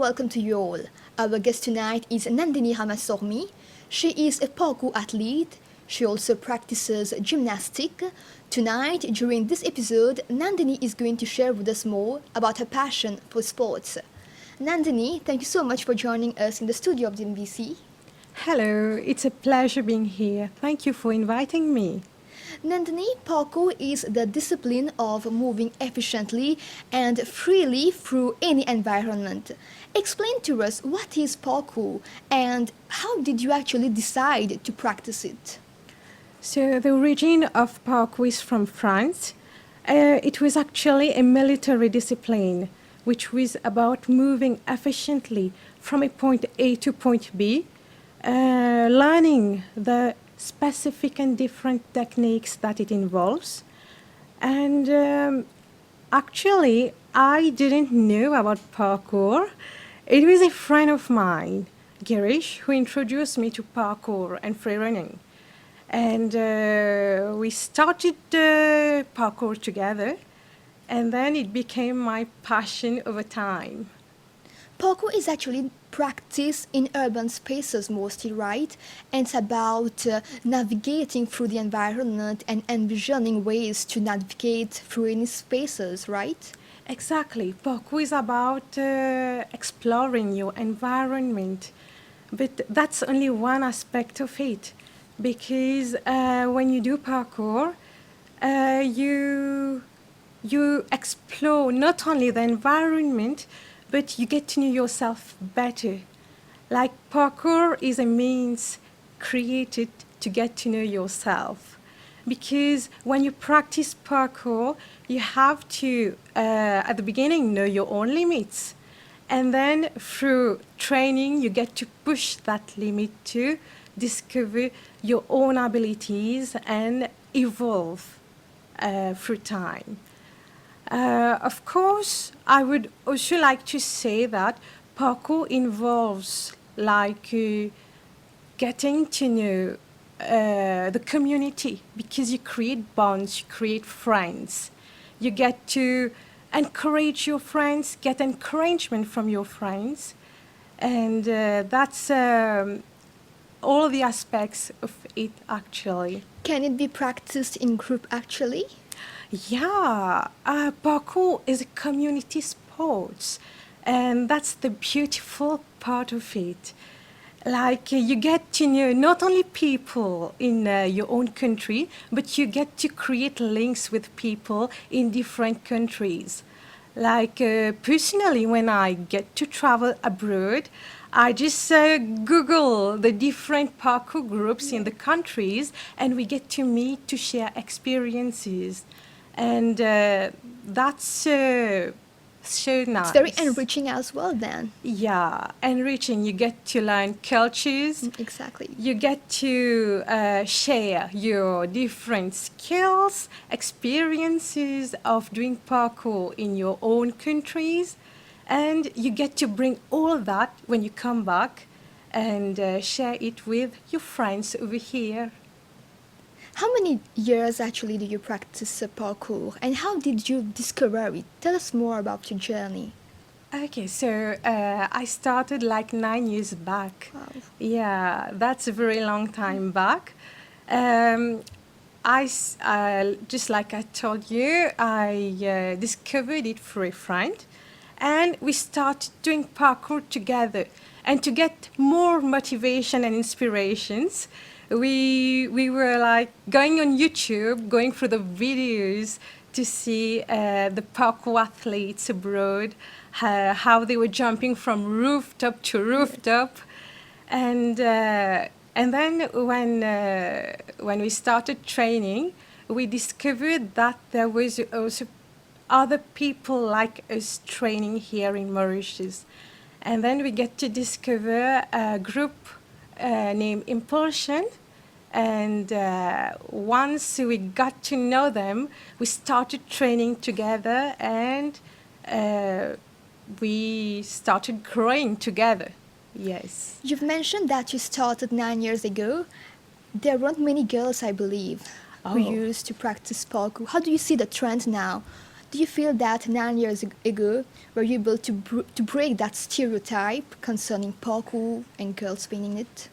welcome to you all. Our guest tonight is Nandini Ramasawmy. She is a parkour athlete. She also practices gymnastics. Tonight, during this episode, Nandini is going to share with us more about her passion for sports. Nandini, thank you so much for joining us in the studio of the NBC. Hello, it's a pleasure being here. Thank you for inviting me. Nandini, parkour is the discipline of moving efficiently and freely through any environment. Explain to us what is parkour and how did you actually decide to practice it? So, the origin of parkour is from France. It was actually a military discipline, which was about moving efficiently from a point A to point B, learning the specific and different techniques that it involves. And actually, I didn't know about parkour. It was a friend of mine, Girish, who introduced me to parkour and free running. And we started parkour together, and then it became my passion over time. Parkour is actually practiced in urban spaces mostly, right? And it's about navigating through the environment and envisioning ways to navigate through any spaces, right? Exactly. Parkour is about exploring your environment, but that's only one aspect of it. Because when you do parkour, you explore not only the environment, but you get to know yourself better. Like parkour is a means created to get to know yourself. Because when you practice parkour, you have to, at the beginning, know your own limits. And then through training, you get to push that limit to discover your own abilities and evolve through time. Of course, I would also like to say that parkour involves getting to know the community because you create bonds, you create friends. You get to encourage your friends, get encouragement from your friends, and that's all the aspects of it actually. Can it be practiced in group actually? Yeah, parkour is a community sport, and that's the beautiful part of it. You get to know not only people in your own country, but you get to create links with people in different countries. Personally, when I get to travel abroad, I just Google the different parkour groups in the countries, and we get to meet to share experiences. And that's so nice. It's very enriching as well then. Yeah, enriching. You get to learn cultures. Exactly. You get to share your different skills, experiences of doing parkour in your own countries. And you get to bring all that when you come back and share it with your friends over here. How many years actually do you practice parkour and how did you discover it? Tell us more about your journey. Okay, so I started 9 years back. Wow. Yeah, that's a very long time back. Just like I told you, I discovered it through a friend. And we started doing parkour together. And to get more motivation and inspirations, we were going on YouTube, going through the videos to see the parkour athletes abroad, how they were jumping from rooftop to rooftop. And then when we started training, we discovered that there was also other people like us training here in Mauritius. And then we get to discover a group named Impulsion. And once we got to know them, we started training together and we started growing together. Yes. You've mentioned that you started 9 years ago. There weren't many girls, I believe, who used to practice parkour. How do you see the trend now? Do you feel that 9 years ago were you able to break that stereotype concerning parkour and girls being in it?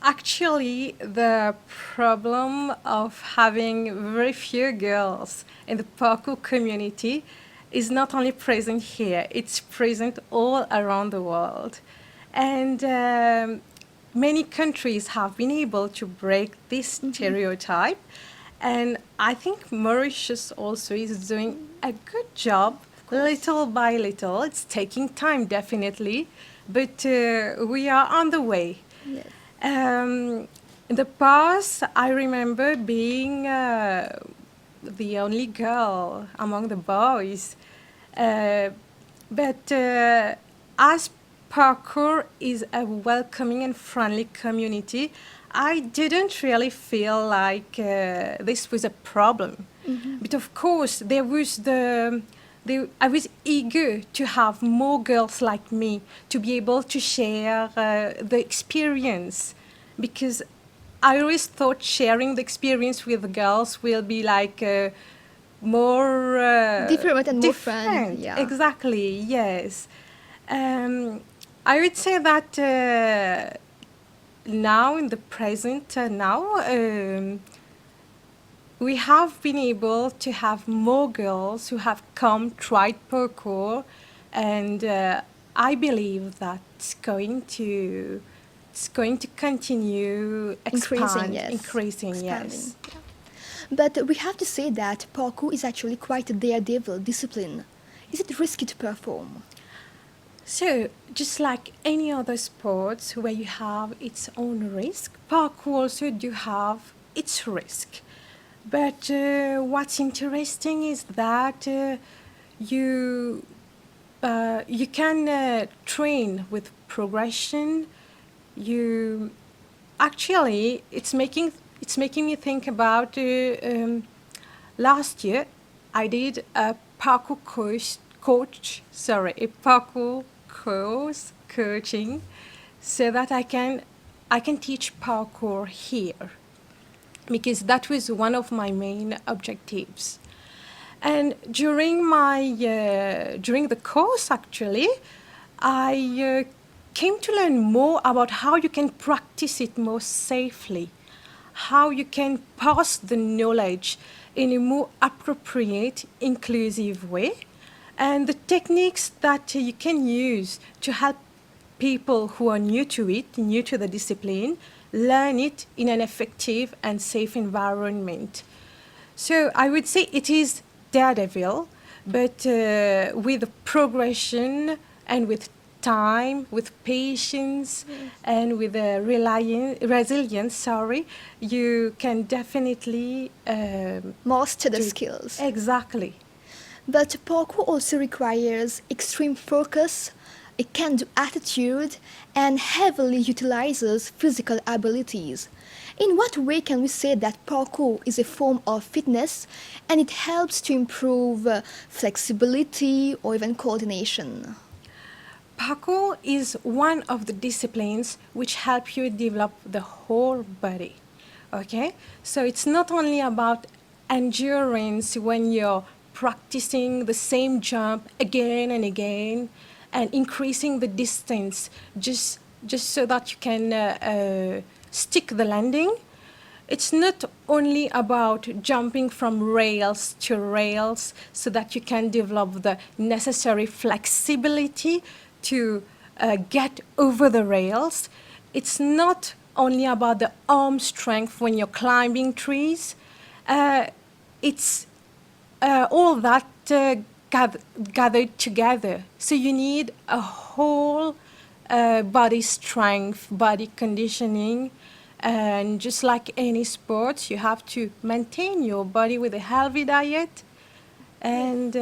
Actually, the problem of having very few girls in the parkour community is not only present here, it's present all around the world. And many countries have been able to break this stereotype. And I think Mauritius also is doing a good job, little by little. It's taking time, definitely, but we are on the way. Yes. In the past, I remember being the only girl among the boys. But as parkour is a welcoming and friendly community, I didn't really feel like this was a problem. But of course, I was eager to have more girls like me to be able to share the experience, because I always thought sharing the experience with the girls will be like more Different and more fun, different. yeah. Exactly, yes. I would say that now, in the present, we have been able to have more girls who have come, tried parkour, and I believe that it's going to continue Increasing, yes. increasing, Expanding. yes. But we have to say that parkour is actually quite a daredevil discipline. Is it risky to perform? So, just like any other sports where you have its own risk, parkour also do have its risk. But what's interesting is that you you can train with progression. You actually it's making me think about last year I did a parkour a parkour course coaching, so that I can teach parkour here, because that was one of my main objectives. And during the course, actually, I came to learn more about how you can practice it more safely, how you can pass the knowledge in a more appropriate, inclusive way, and the techniques that you can use to help people who are new to it, new to the discipline, learn it in an effective and safe environment. So I would say it is daredevil, but with progression and with time, with patience, and with resilience, you can definitely Master the do- skills. Exactly. But parkour also requires extreme focus, a can-do attitude, and heavily utilizes physical abilities. In what way can we say that parkour is a form of fitness and it helps to improve flexibility or even coordination? Parkour is one of the disciplines which help you develop the whole body. Okay? So it's not only about endurance when you're practicing the same jump again and again and increasing the distance just so that you can stick the landing. It's not only about jumping from rails to rails so that you can develop the necessary flexibility to get over the rails. It's not only about the arm strength when you're climbing trees. It's all that gathered together. So you need a whole body strength, body conditioning, and just like any sport, you have to maintain your body with a healthy diet. And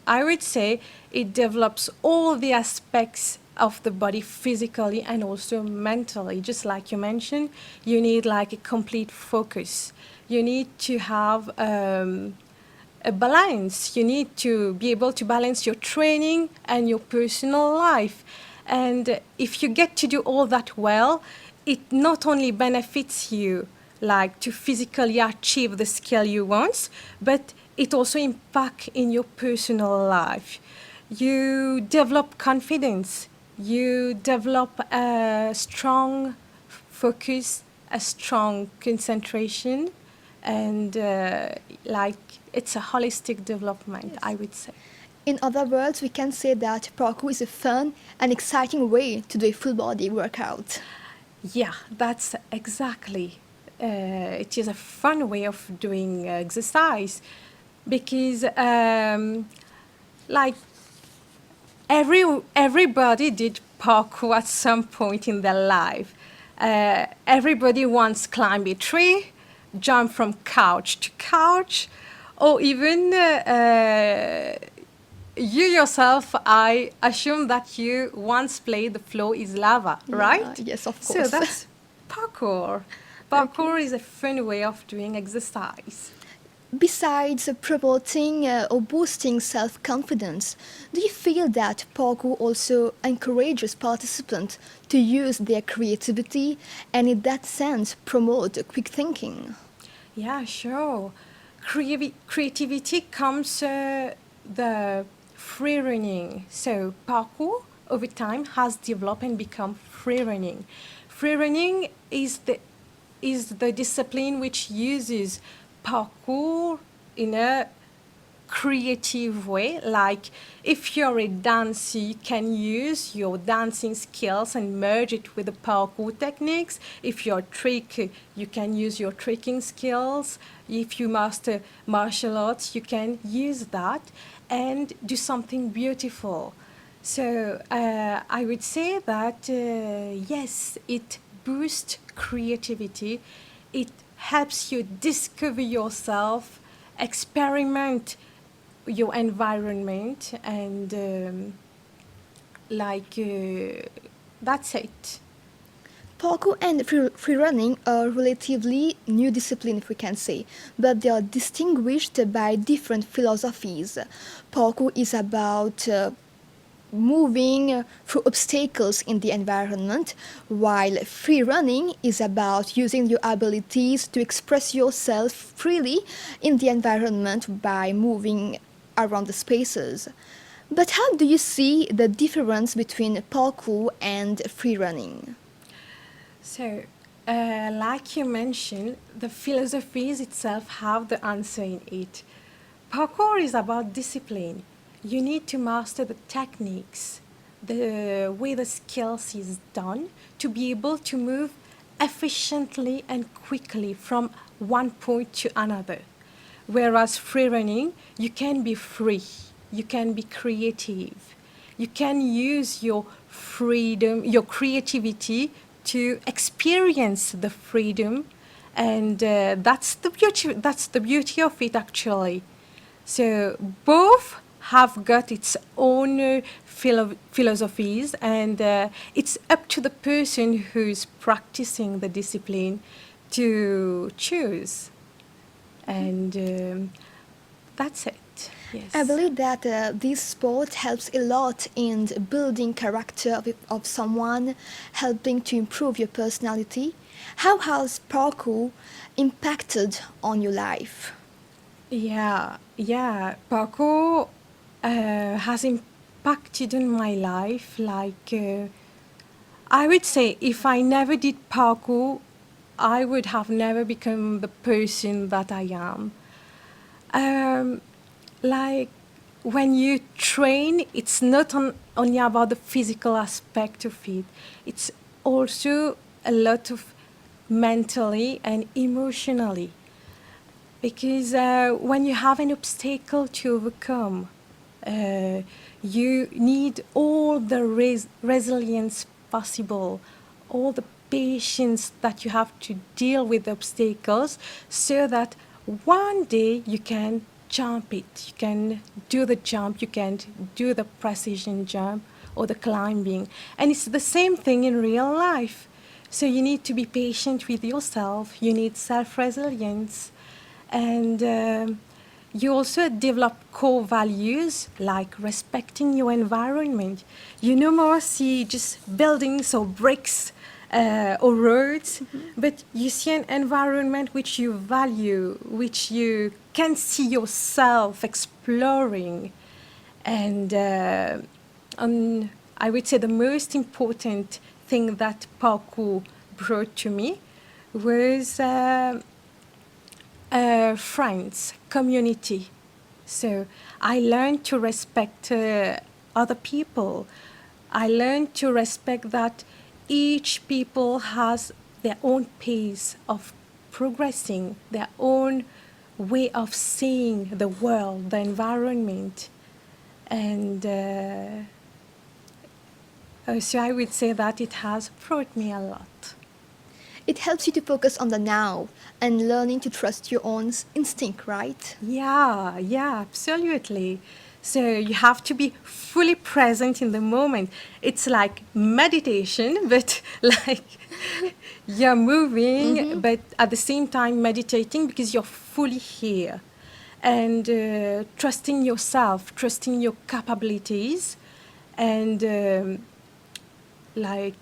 I would say it develops all the aspects of the body physically and also mentally. Just like you mentioned, you need like a complete focus. You need to have a balance. You need to be able to balance your training and your personal life. And if you get to do all that well, it not only benefits you like to physically achieve the skill you want, but it also impacts in your personal life. You develop confidence. You develop a strong focus, a strong concentration, and like it's a holistic development, Yes. I would say. In other words, we can say that parkour is a fun and exciting way to do a full body workout. Yeah, that's exactly. It is a fun way of doing exercise because, like, everybody did parkour at some point in their life. Everybody once climbed a tree, jumped from couch to couch, or even you yourself, I assume that you once played The Flow is Lava, Yeah, right? yes, of So course. that's parkour. Okay. Parkour is a fun way of doing exercise. Besides promoting or boosting self confidence, do you feel that parkour also encourages participants to use their creativity and, in that sense, promote quick thinking? Yeah, sure. Creativity comes the free running. So parkour over time has developed and become free running. Free running is the discipline which uses parkour in a creative way. Like if you're a dancer, you can use your dancing skills and merge it with the parkour techniques. If you're a trick, you can use your tricking skills. If you master martial arts, you can use that and do something beautiful. So I would say that yes, it boosts creativity. It helps you discover yourself, experiment your environment, and like that's it. Parkour and free running are relatively new disciplines, if we can say, but they are distinguished by different philosophies. Parkour is about moving through obstacles in the environment, while free running is about using your abilities to express yourself freely in the environment by moving around the spaces. But how do you see the difference between parkour and free running? So, like you mentioned, the philosophies itself have the answer in it. Parkour is about discipline. You need to master the techniques, the way the skills is done to be able to move efficiently and quickly from one point to another. Whereas free running, you can be free, you can be creative, you can use your freedom, your creativity to experience the freedom, and that's the beauty. That's the beauty of it, actually. So both have got its own philosophies, and it's up to the person who's practicing the discipline to choose. And that's it. Yes. I believe that this sport helps a lot in building character of someone, helping to improve your personality. How has parkour impacted on your life? Yeah. Parkour has impacted on my life. Like, I would say if I never did parkour, I would have never become the person that I am. Um, like, when you train, it's not only about the physical aspect of it, it's also a lot of mentally and emotionally. Because when you have an obstacle to overcome, uh, you need all the resilience possible, all the patience that you have to deal with obstacles so that one day you can jump it. You can do the jump, you can do the precision jump or the climbing. And it's the same thing in real life. So you need to be patient with yourself, you need self resilience, and you also develop core values like respecting your environment. You no more see just buildings or bricks or roads, but you see an environment which you value, which you can see yourself exploring. And I would say the most important thing that parkour brought to me was friends, community. So I learned to respect other people. I learned to respect that each people has their own pace of progressing, their own way of seeing the world, the environment. And so I would say that it has brought me a lot. It helps you to focus on the now and learning to trust your own instinct, right? Yeah, absolutely. So you have to be fully present in the moment. It's like meditation, but like you're moving, but at the same time meditating because you're fully here. And trusting yourself, trusting your capabilities, and like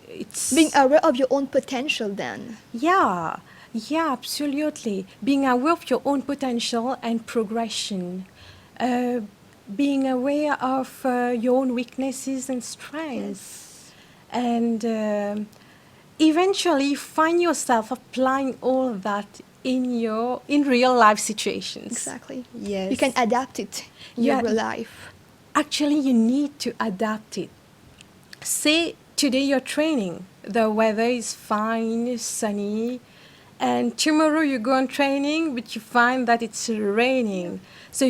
it's Being aware of your own potential then. yeah, absolutely. Being aware of your own potential and progression. Uh, Being aware of your own weaknesses and strengths. And eventually find yourself applying all of that in real life situations. Exactly. Yes. You can adapt it in Yeah. your real life. Actually, you need to adapt it. Say today you're training, the weather is fine, sunny, and tomorrow you go on training, but you find that it's raining. So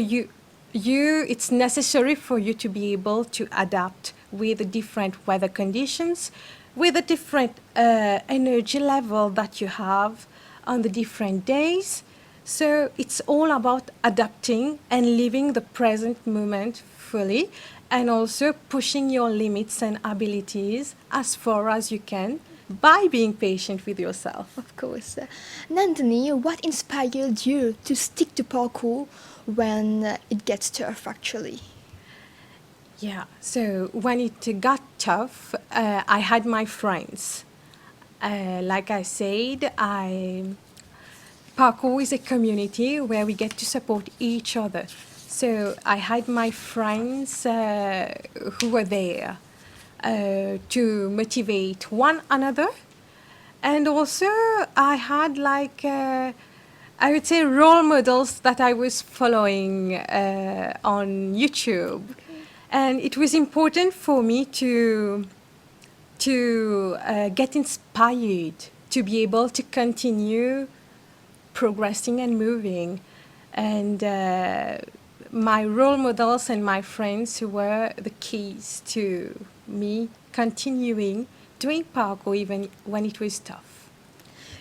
it's necessary for you to be able to adapt with the different weather conditions, with the different energy level that you have on the different days. So it's all about adapting and living the present moment fully, and also pushing your limits and abilities as far as you can by being patient with yourself. Of course. Nandini, what inspired you to stick to parkour when it gets tough actually? Yeah, so when it got tough, I had my friends. Like I said, parkour is a community where we get to support each other. So I had my friends who were there to motivate one another. And also I had I would say role models that I was following on YouTube. And it was important for me to get inspired to be able to continue progressing and moving. And my role models and my friends were the keys to me continuing doing parkour even when it was tough.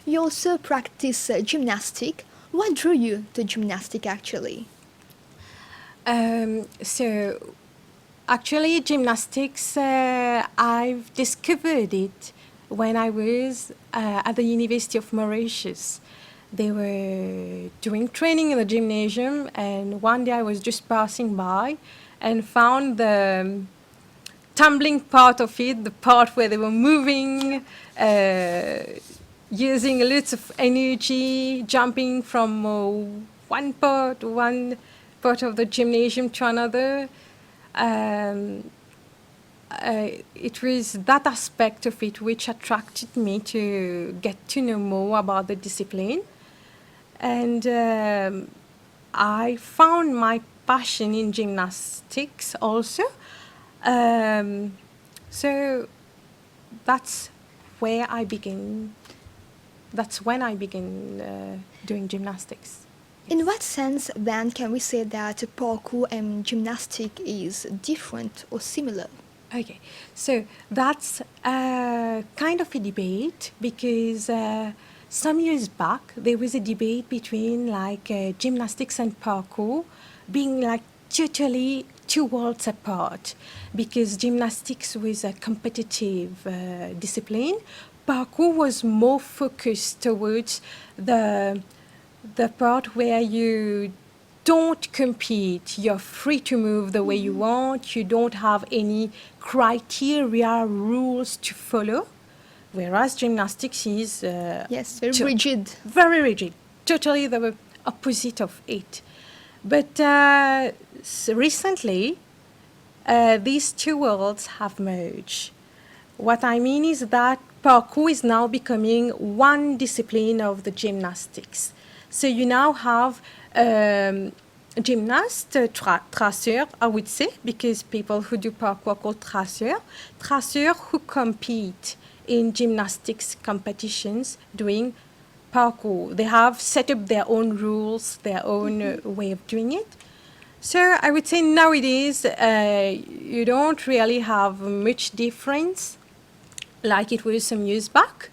You also practice gymnastic. What drew you to gymnastic actually? So actually gymnastics, I've discovered it when I was at the University of Mauritius. They were doing training in the gymnasium, and one day I was just passing by and found the tumbling part of it, the part where they were moving, using lots of energy, jumping from one part of the gymnasium to another. It was that aspect of it which attracted me to get to know more about the discipline. And I found my passion in gymnastics also. So that's where I begin. That's when I began doing gymnastics. In what sense then can we say that parkour and gymnastic is different or similar? Okay, so that's kind of a debate because some years back there was a debate between gymnastics and parkour being totally two worlds apart, because gymnastics was a competitive discipline. Parkour was more focused towards the part where you don't compete. You're free to move the way you want. You don't have any criteria, rules to follow. whereas gymnastics is Yes, very to- rigid. very rigid, totally the opposite of it. But recently, these two worlds have merged. What I mean is that parkour is now becoming one discipline of the gymnastics. So you now have gymnast, traceur, I would say, because people who do parkour are called traceur who compete in gymnastics competitions doing parkour. They have set up their own rules, their own way of doing it. So I would say nowadays you don't really have much difference like it was some years back.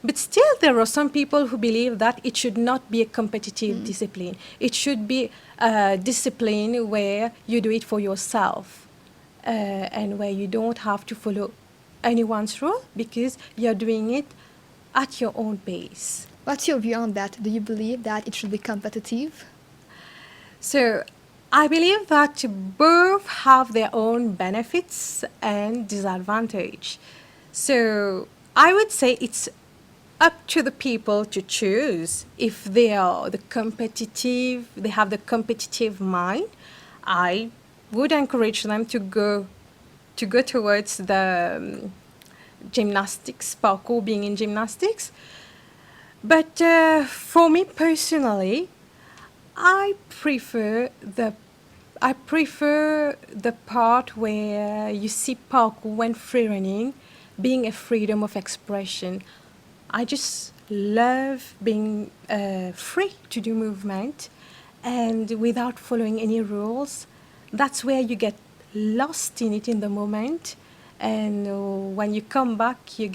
But still, there are some people who believe that it should not be a competitive discipline. It should be a discipline where you do it for yourself and where you don't have to follow anyone's rule because you're doing it at your own pace. What's your view on that? Do you believe that it should be competitive? So I believe that both have their own benefits and disadvantage. So I would say it's up to the people to choose if they are they have the competitive mind. I would encourage them to go towards the gymnastics, parkour being in gymnastics. But for me personally, I prefer the part where you see parkour when free running being a freedom of expression. I just love being free to do movement and without following any rules. That's where you get lost in it in the moment, and when you come back, you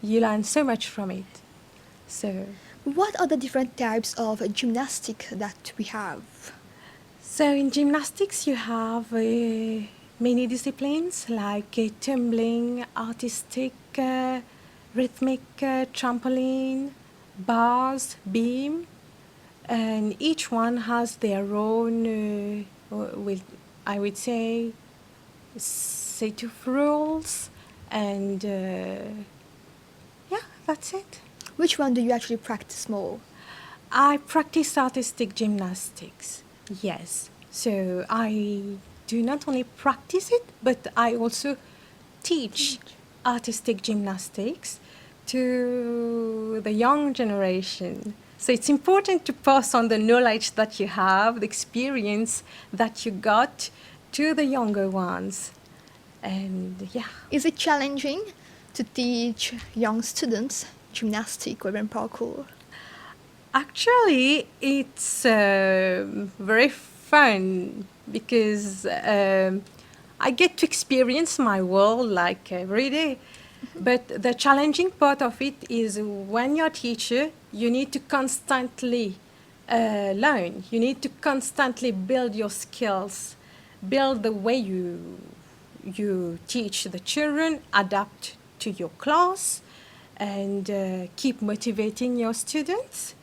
learn so much from it. So. What are the different types of gymnastic that we have? So in gymnastics, you have many disciplines like tumbling, artistic, rhythmic, trampoline, bars, beam, and each one has their own, I would say, set of rules, and yeah, that's it. Which one do you actually practice more? I practice artistic gymnastics, yes. So I do not only practice it, but I also teach artistic gymnastics to the young generation. So it's important to pass on the knowledge that you have, the experience that you got to the younger ones. And yeah. Is it challenging to teach young students gymnastic or even parkour? Actually, it's very fun because I get to experience my world like every day. But the challenging part of it is when you're a teacher, you need to constantly learn. You need to constantly build your skills, build the way you teach the children, adapt to your class, and keep motivating your students.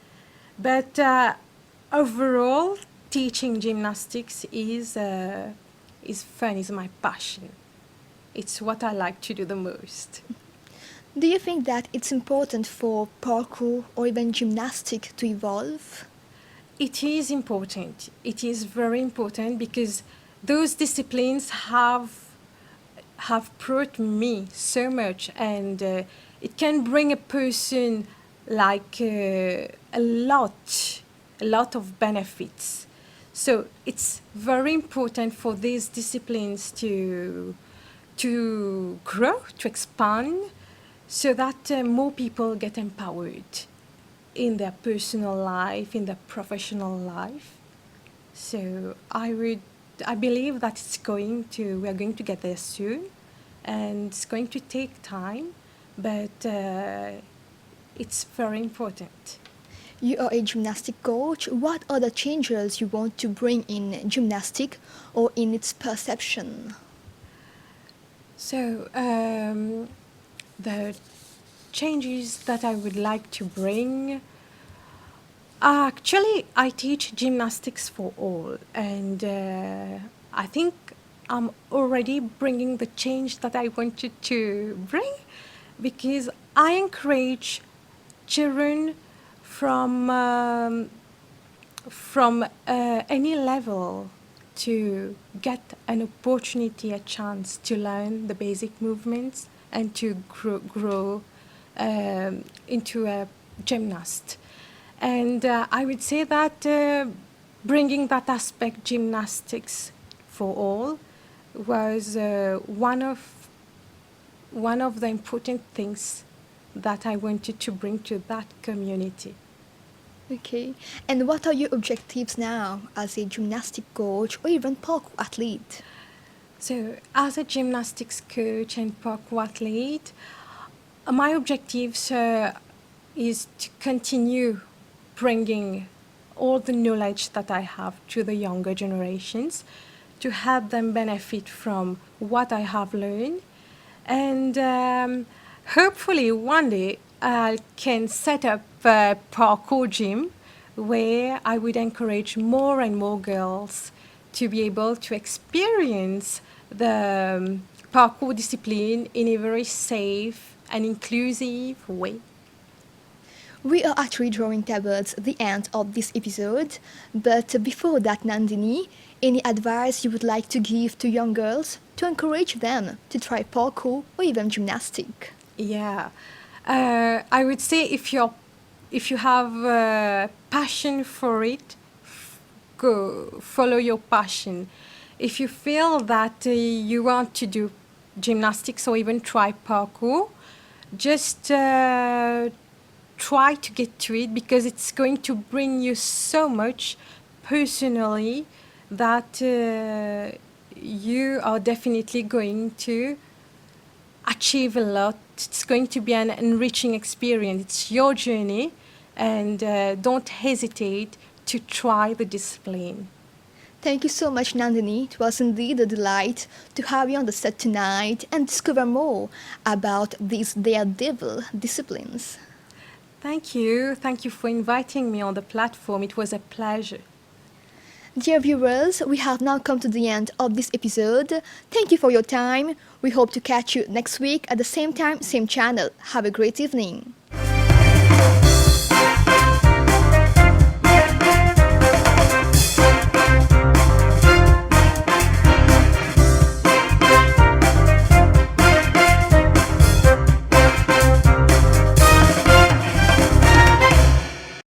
But overall, teaching gymnastics is fun, is my passion. It's what I like to do the most. Do you think that it's important for parkour or even gymnastic to evolve? It is important. It is very important because those disciplines have brought me so much, and it can bring a person like a lot of benefits. So it's very important for these disciplines to grow, to expand, so that more people get empowered in their personal life, in their professional life. So I believe that we are going to get there soon, and it's going to take time, but it's very important. You are a gymnastic coach. What are the changes you want to bring in gymnastic or in its perception? So the changes that I would like to bring, actually I teach gymnastics for all, and I think I'm already bringing the change that I wanted to bring, because I encourage children from any level to get an opportunity, a chance to learn the basic movements and to grow into a gymnast. And I would say that bringing that aspect, gymnastics for all, was one of the important things that I wanted to bring to that community. Okay. And what are your objectives now as a gymnastic coach or even parkour athlete? So, as a gymnastics coach and parkour athlete, my objectives is to continue bringing all the knowledge that I have to the younger generations, to help them benefit from what I have learned, and hopefully one day I can set up a parkour gym where I would encourage more and more girls to be able to experience the parkour discipline in a very safe and inclusive way. We are actually drawing towards the end of this episode, but before that, Nandini, any advice you would like to give to young girls to encourage them to try parkour or even gymnastic? Yeah, I would say if you have passion for it, go follow your passion. If you feel that you want to do gymnastics or even try parkour, just try to get to it because it's going to bring you so much personally that you are definitely going to achieve a lot. It's going to be an enriching experience. It's your journey, and don't hesitate to try the discipline. Thank you so much, Nandini. It was indeed a delight to have you on the set tonight and discover more about these daredevil disciplines. Thank you. Thank you for inviting me on the platform. It was a pleasure. Dear viewers, we have now come to the end of this episode. Thank you for your time. We hope to catch you next week at the same time, same channel. Have a great evening.